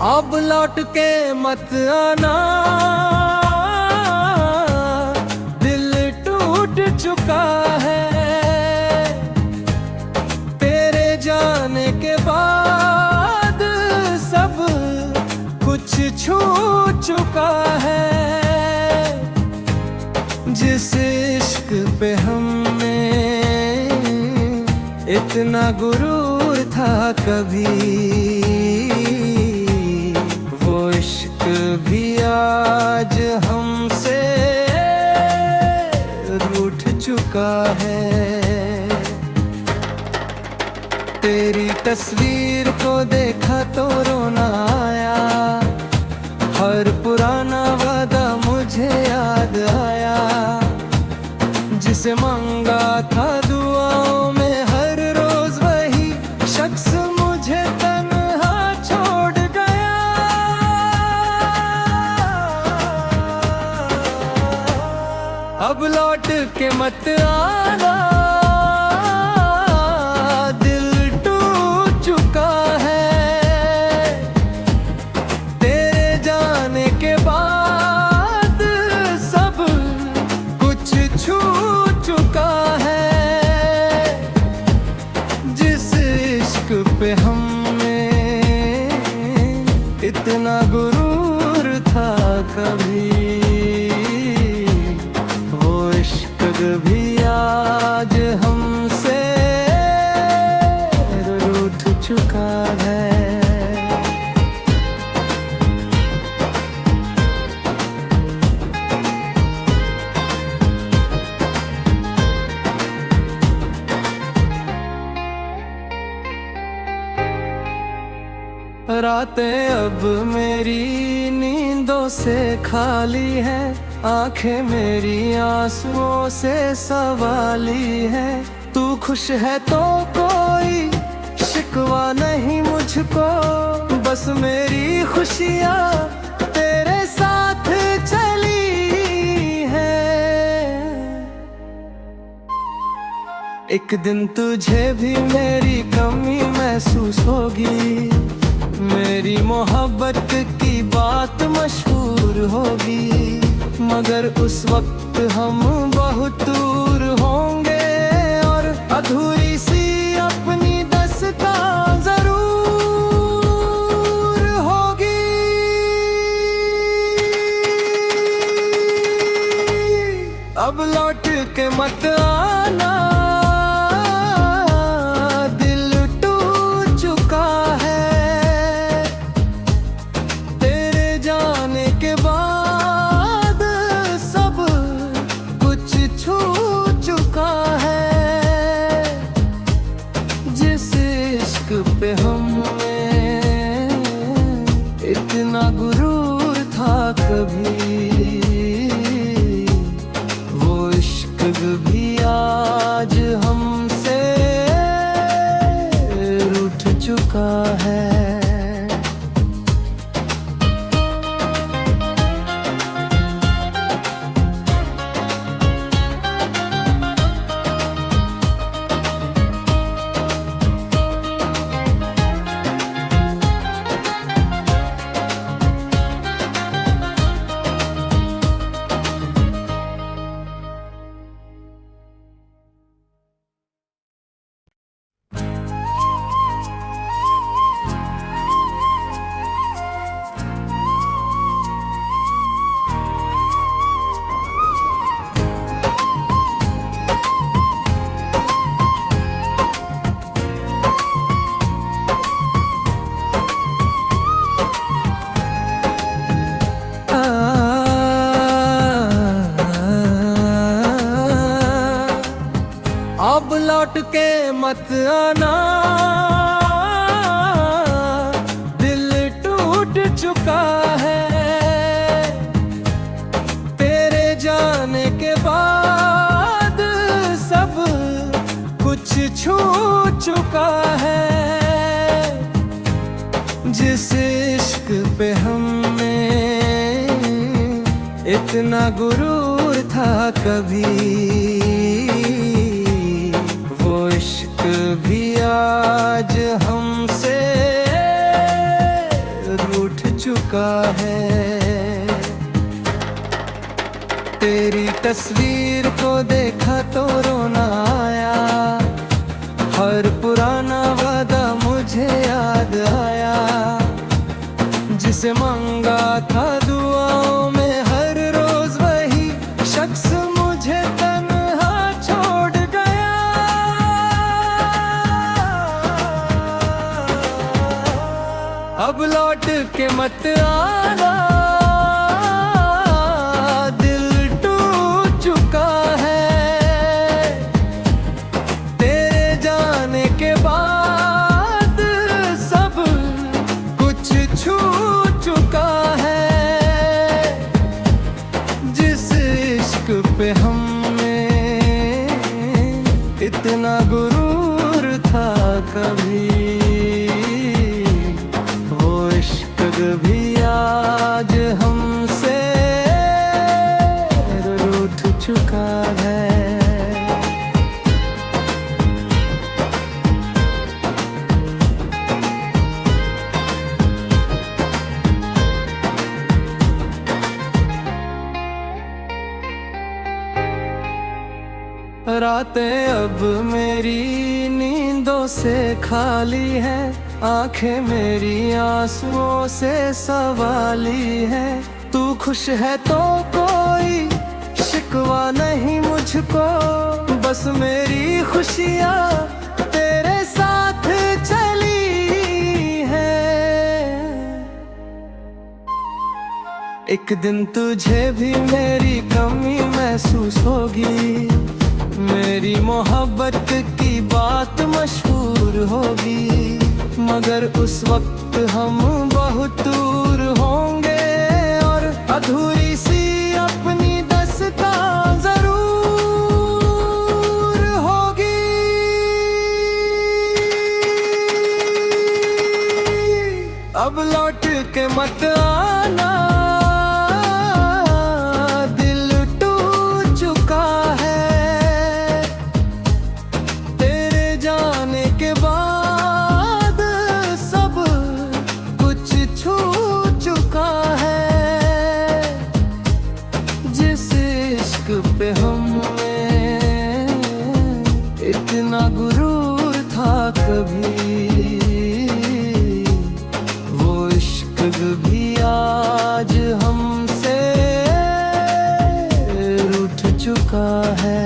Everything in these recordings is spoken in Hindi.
अब लौट के मत आना, दिल टूट चुका है। तेरे जाने के बाद सब कुछ छू चुका है। जिस इश्क पे हमने इतना गुरूर था कभी, वो इश्क भी आज हमसे रूठ चुका है। तेरी तस्वीर को देखा तो रोना आया, हर पुराना वादा मुझे याद आया। जिसे मांगा था दुआओं में हर रोज वही शख्स मुझे तन्हा छोड़ गया। अब लौट के मत आना, दिल टूट चुका है। तेरे जाने के बाद सब कुछ छू चुका है। जिस इश्क पे हमें इतना गुरूर था कभी, वो इश्क भी आज हमसे रूठ चुका है। रातें अब मेरी नींदों से खाली है, आंखें मेरी आंसुओं से सवाली है। तू खुश है तो कोई शिकवा नहीं मुझको, बस मेरी खुशियाँ तेरे साथ चली है। एक दिन तुझे भी मेरी कमी महसूस होगी, मेरी मोहब्बत की बात मशहूर होगी। मगर उस वक्त हम बहुत दूर होंगे और अधूरी सी अपनी दास्तां जरूर होगी। अब लौट के मत आना, पे हमें इतना गुरूर था कभी, वो इश्क भी आज हमसे रूठ चुका है। अब लौट के मत आना, दिल टूट चुका है। तेरे जाने के बाद सब कुछ छू चुका है। जिस इश्क पे हमने इतना गुरूर था कभी, वो इश्क भी आज हमसे रूठ चुका है। तेरी तस्वीर को देखा तो रोना आया, हर पुराना वादा मुझे याद आया, जिसे मांगा था दुआओं में हर रोज वही शख्स मुझे तन्हा छोड़ गया। अब लौट के मत आना, दिल टूट चुका है। तेरे जाने के बाद सब कुछ छू चुका है। जिस इश्क पे हमें इतना गुरूर था कभी, वो इश्क भी आज हमसे रूठ चुका है। रातें अब मेरी नींदों से खाली है, आंखें मेरी आंसुओं से सवाली है। तू खुश है तो कोई शिकवा नहीं मुझको, बस मेरी खुशियाँ तेरे साथ चली है। एक दिन तुझे भी मेरी कमी महसूस होगी, मेरी मोहब्बत की बात मशहूर होगी, मगर उस वक्त हम बहुत दूर होंगे और अधूरी सी अपनी दास्तां जरूर होगी। अब लौट के मत आना, दिल टूट चुका है। के बाद सब कुछ छू चुका है। जिस इश्क पे हमें इतना गुरूर था कभी, वो इश्क भी आज हमसे रूठ चुका है।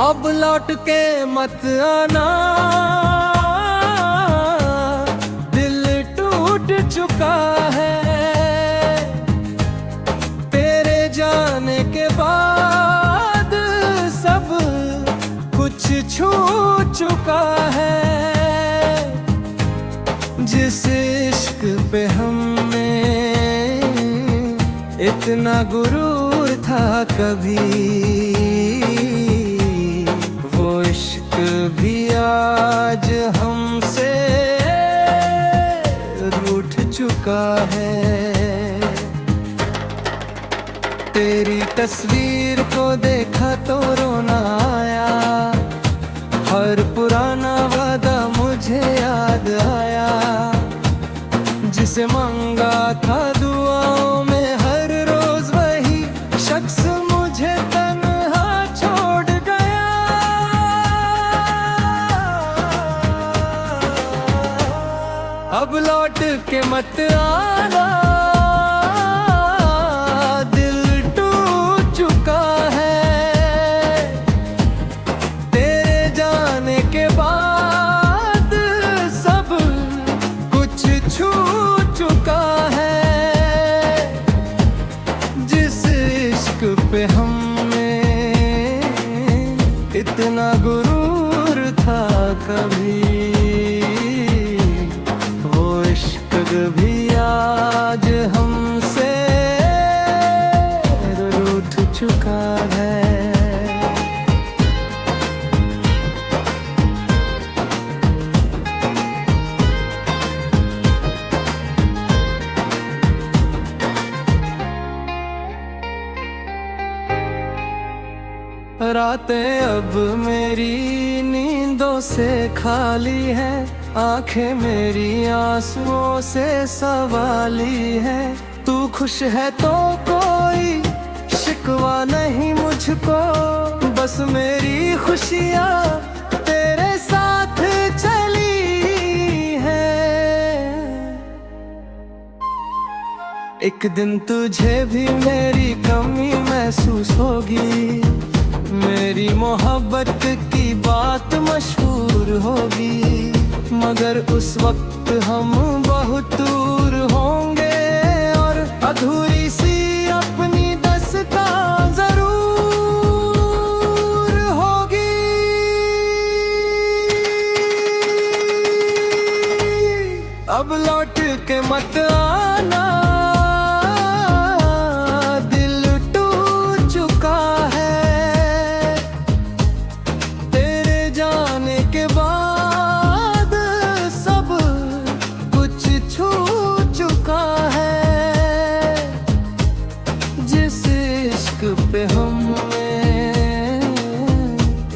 अब लौट के मत आना, दिल टूट चुका है। तेरे जाने के बाद सब कुछ छू चुका है। जिस इश्क पे हमें इतना गुरूर था कभी, वो इश्क भी आज हमसे रूठ चुका है। तेरी तस्वीर को देखा तो रोना आया, हर पुराना वादा मुझे याद आया, जिसे मांगा था दुआओं में हर रोज वही शख्स मुझे तन्हा छोड़ गया। अब लौट के मत आना, दिल टूट चुका है। इतना गुरूर था कभी, वो इश्क भी आज हमसे रूठ चुका है। रातें अब मेरी नींदों से खाली है, आंखें मेरी आंसुओं से सवाली है। तू खुश है तो कोई शिकवा नहीं मुझको, बस मेरी खुशियाँ तेरे साथ चली है। एक दिन तुझे भी मेरी कमी महसूस होगी, मेरी मोहब्बत की बात मशहूर होगी, मगर उस वक्त हम बहुत दूर होंगे और अधूरी सी अपनी दास्तां जरूर होगी। अब लौट के मत आना, पे हमें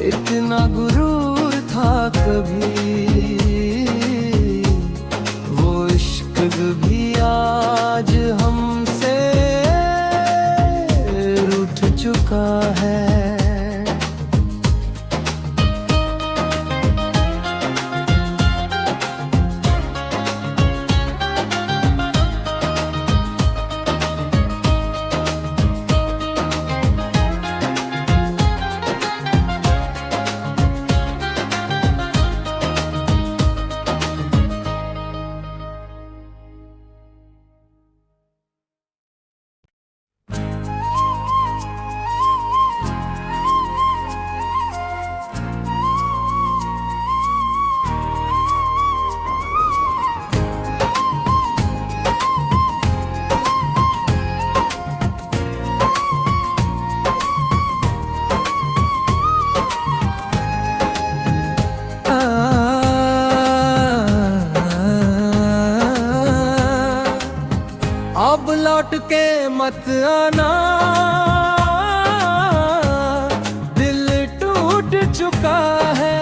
इतना गुरूर था कभी, वो इश्क भी आज हमसे रूठ चुका है। अब लौट के मत आना, दिल टूट चुका है।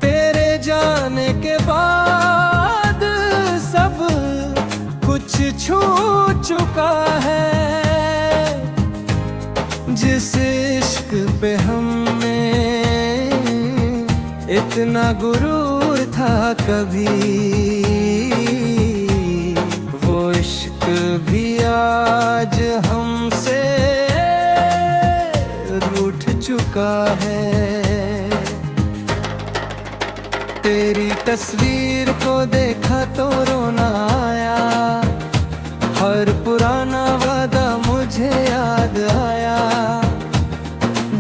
तेरे जाने के बाद सब कुछ छू चुका है। जिस इश्क पे हमने इतना गुरूर था कभी, इश्क भी आज हमसे रूठ चुका है। तेरी तस्वीर को देखा तो रोना आया, हर पुराना वादा मुझे याद आया।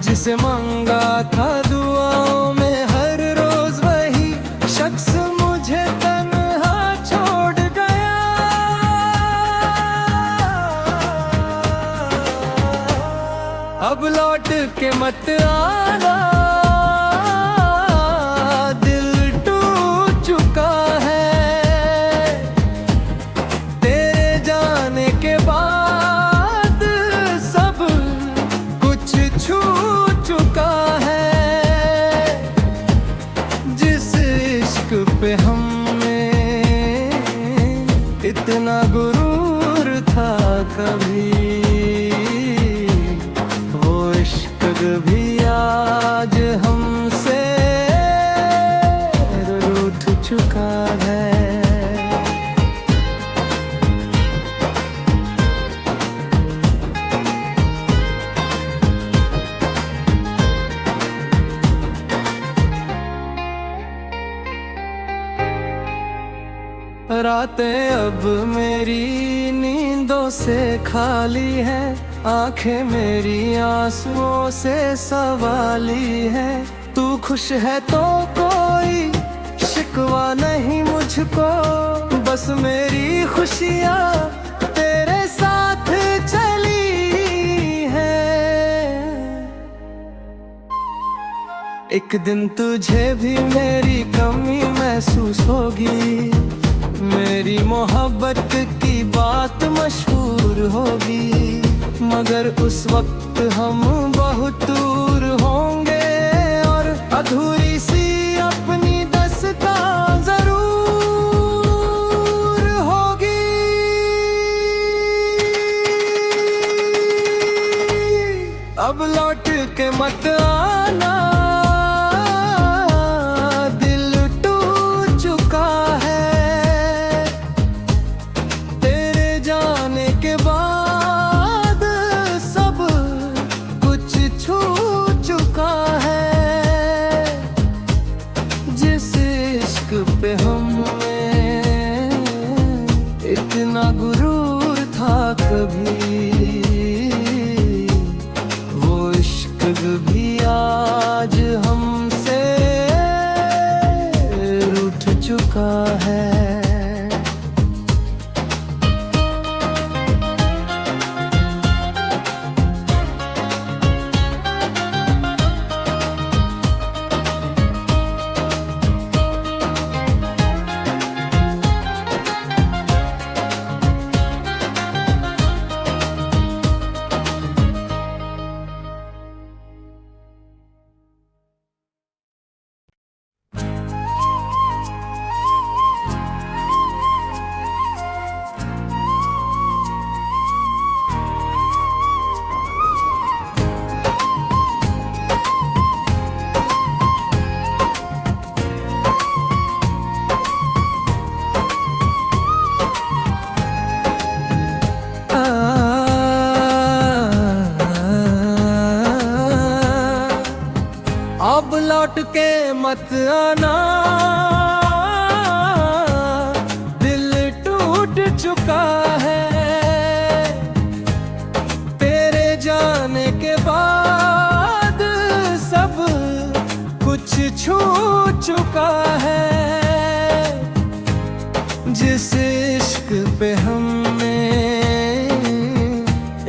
जिसे मांगा था दुआओं में हर रोज वही शख्स मुझे तन्हा छोड़ गया। अब लौट के मत आना, दिल टूट चुका है। तेरे जाने के बाद सब कुछ छू चुका है। जिस इश्क पे हमने इतना गुरूर था कभी, भी आज हमसे रूठ चुका है। रातें अब मेरी नींदों से खाली है, आंखें मेरी आंसुओं से सवाली है। तू खुश है तो कोई शिकवा नहीं मुझको, बस मेरी खुशियाँ तेरे साथ चली है। एक दिन तुझे भी मेरी कमी महसूस होगी, मेरी मोहब्बत की बात मशहूर होगी, मगर उस वक्त हम बहुत दूर होंगे और अधूरी सी अपनी दास्तां जरूर होगी। अब लौट के मत आना, दिल टूट चुका है। तेरे जाने के बाद सब कुछ छू चुका है। जिस इश्क पे हमें इतना गुरूर था कभी, वो इश्क भी आज हमसे रूठ चुका है। अब लौट के मत आना, दिल टूट चुका है। तेरे जाने के बाद सब कुछ छू चुका है। जिस इश्क पे हमें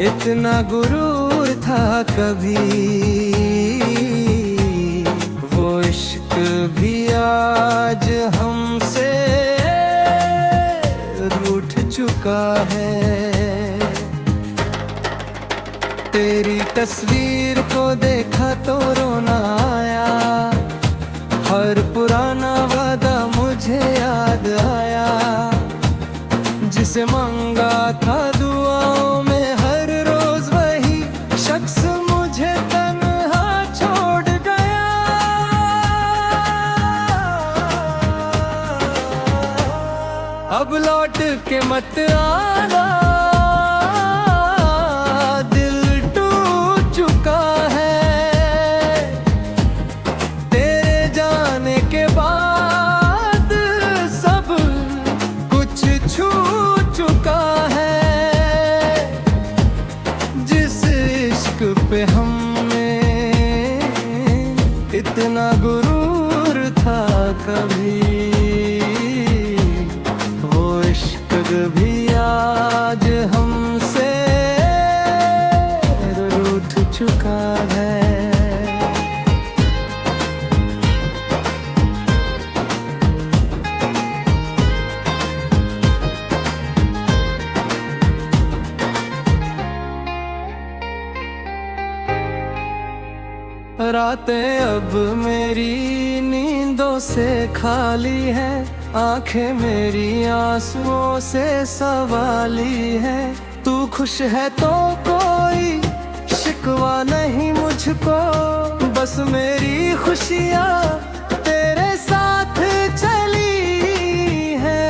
इतना गुरूर था कभी, वो इश्क भी आज हमसे रूठ चुका है। तेरी तस्वीर को देखा तो रोना आया, हर पुराना वादा मुझे याद आया। जिसे मांगा था दुआओं में हर रोज वही शख्स मुझे तन्हा छोड़ गया। अब लौट के मत आना, दिल टूट चुका है। तेरे जाने के बाद सब कुछ छू चुका है। जिस इश्क पे हमें इतना गुरूर था कभी, भी आज हमसे रूठ चुका है। रातें अब मेरी नींदों से खाली है, आंखें मेरी आंसुओं से सवाली है। तू खुश है तो कोई शिकवा नहीं मुझको, बस मेरी खुशियाँ तेरे साथ चली है।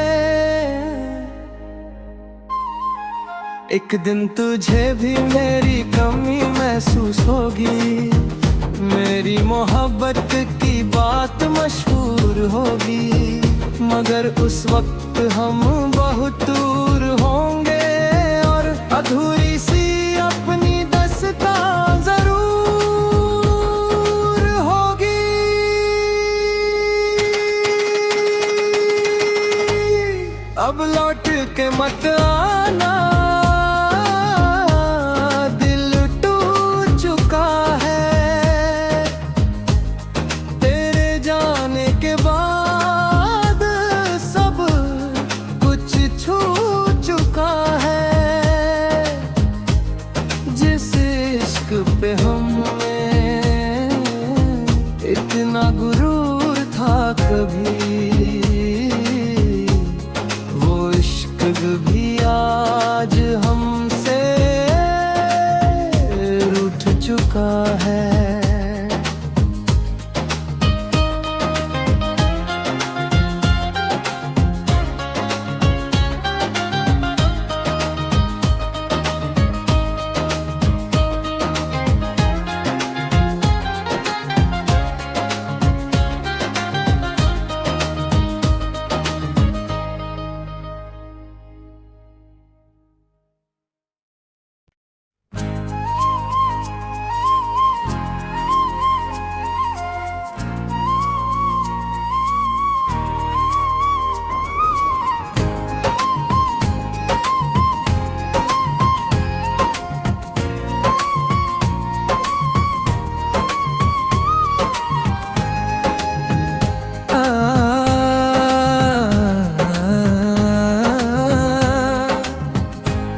एक दिन तुझे भी मेरी कमी महसूस होगी, मेरी मोहब्बत की बात मशहूर होगी, मगर उस वक्त हम बहुत दूर होंगे और अधूरी सी अपनी पे हमें इतना गुरूर था कभी, वो इश्क भी आज हमसे रूठ चुका है।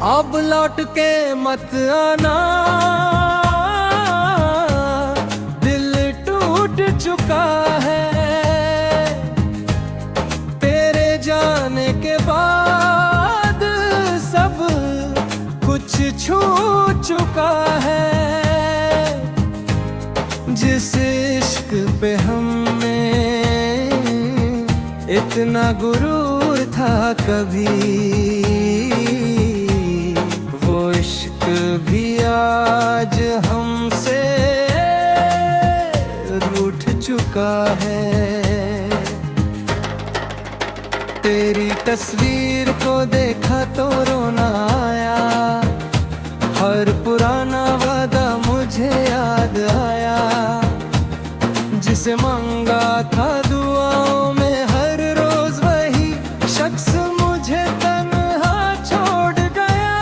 अब लौट के मत आना, दिल टूट चुका है। तेरे जाने के बाद सब कुछ छू चुका है। जिस इश्क पे हमें इतना गुरूर था कभी, भी आज हमसे रूठ चुका है। तेरी तस्वीर को देखा तो रोना आया, हर पुराना वादा मुझे याद आया। जिसे मांगा था दुआओं में हर रोज वही शख्स मुझे तन्हा छोड़ गया।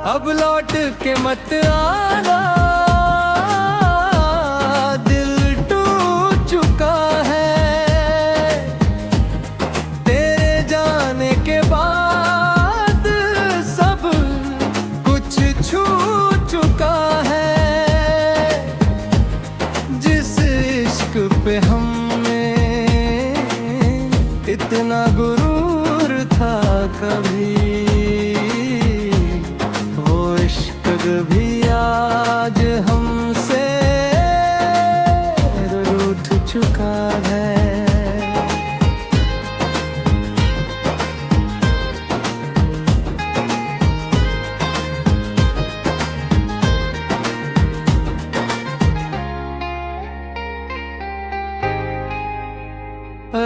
अब लौट के मत आना, दिल टूट चुका है। तेरे जाने के बाद सब कुछ छू चुका है। जिस इश्क पे हमें इतना गुरूर था कभी, भी आज हमसे रूठ चुका है।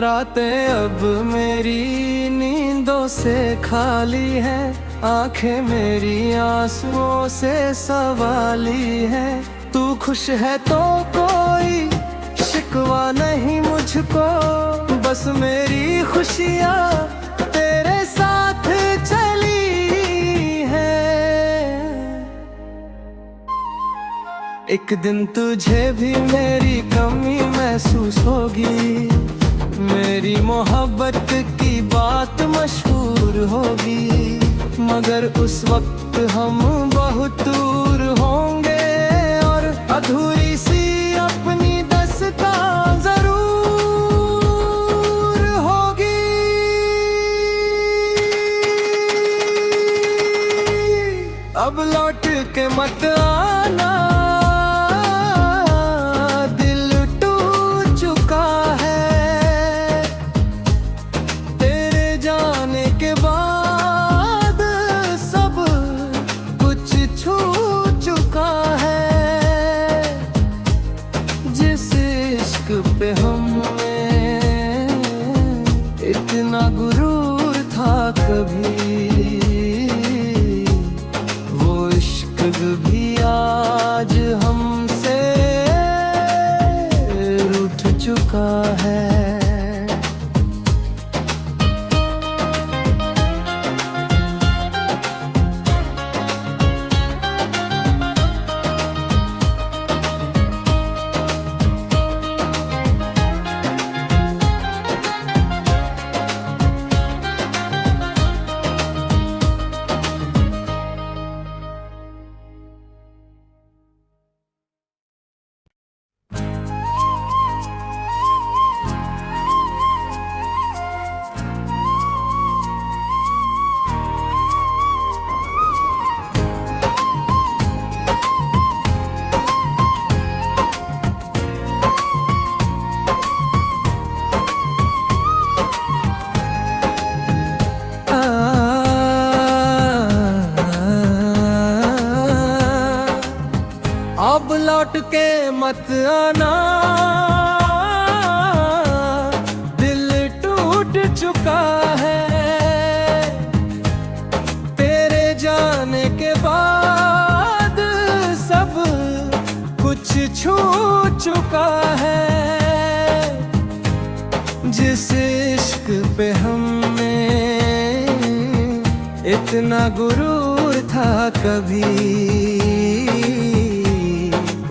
रातें अब मेरी नींदों से खाली है, आंखें मेरी आंसुओं से सवाली है। तू खुश है तो कोई शिकवा नहीं मुझको, बस मेरी खुशियाँ तेरे साथ चली है। एक दिन तुझे भी मेरी कमी महसूस होगी, मेरी मोहब्बत की बात मशहूर होगी। मगर उस वक्त हम बहुत दूर होंगे और अधूरी सी अपनी दास्तां जरूर होगी। अब लौट के मत आना, दिल टूट चुका है। तेरे जाने के बाद छू चुका है। जिस इश्क पे हमें इतना गुरूर था कभी, वो इश्क भी मत आना, दिल टूट चुका है। तेरे जाने के बाद सब कुछ छू चुका है। जिस इश्क पे हमने इतना गुरूर था कभी,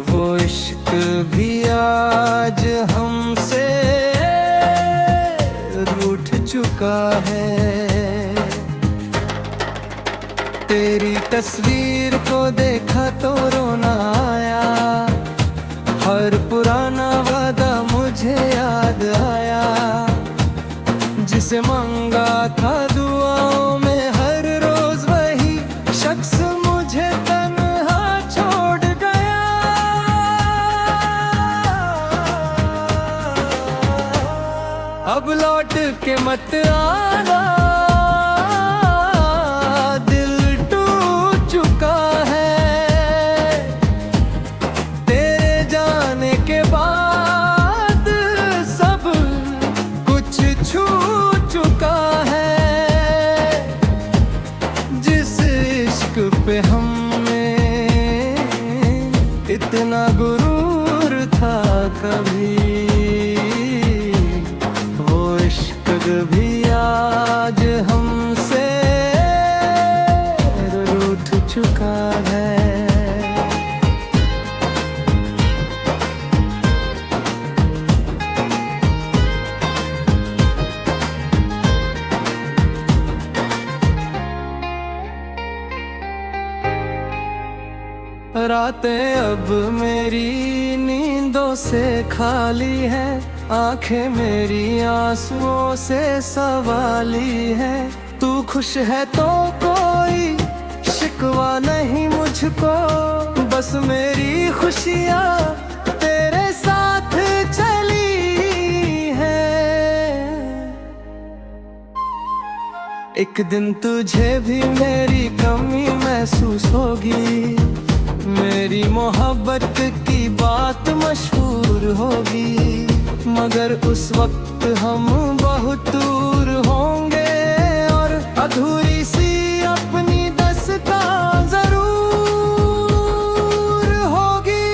वो इश्क भी आज हमसे रूठ चुका है। तेरी तस्वीर को देखा तो रोना आया, हर पुराना वादा मुझे याद आया। जिसे मांगा था दुआओं में हर रोज, वही शख्स मुझे तन्हा छोड़ गया। अब लौट के मत आना, दिल टूट चुका है। तेरे जाने के बाद सब कुछ छू चुका है। जिस इश्क पे हमने इतना गुरूर था कभी, वो इश्क भी आज हमसे रूठ चुका है। रातें अब मेरी नींदों से खाली है, आंखें मेरी आंसुओं से सवाली है। तू खुश है तो कोई शिकवा नहीं मुझको, बस मेरी खुशियाँ तेरे साथ चली है। एक दिन तुझे भी मेरी कमी महसूस होगी, मेरी मोहब्बत की बात मशहूर होगी। मगर उस वक्त हम बहुत दूर होंगे, और अधूरी सी अपनी दास्तां जरूर होगी।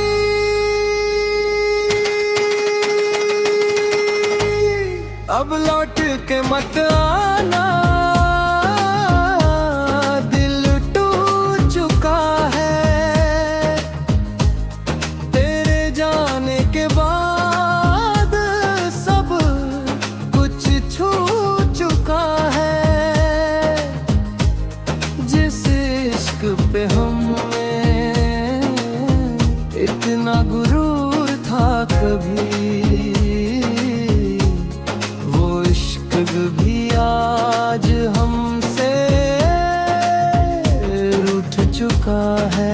अब लौट के मत आना, पे हमने इतना गुरूर था कभी, वो इश्क भी आज हमसे रूठ चुका है।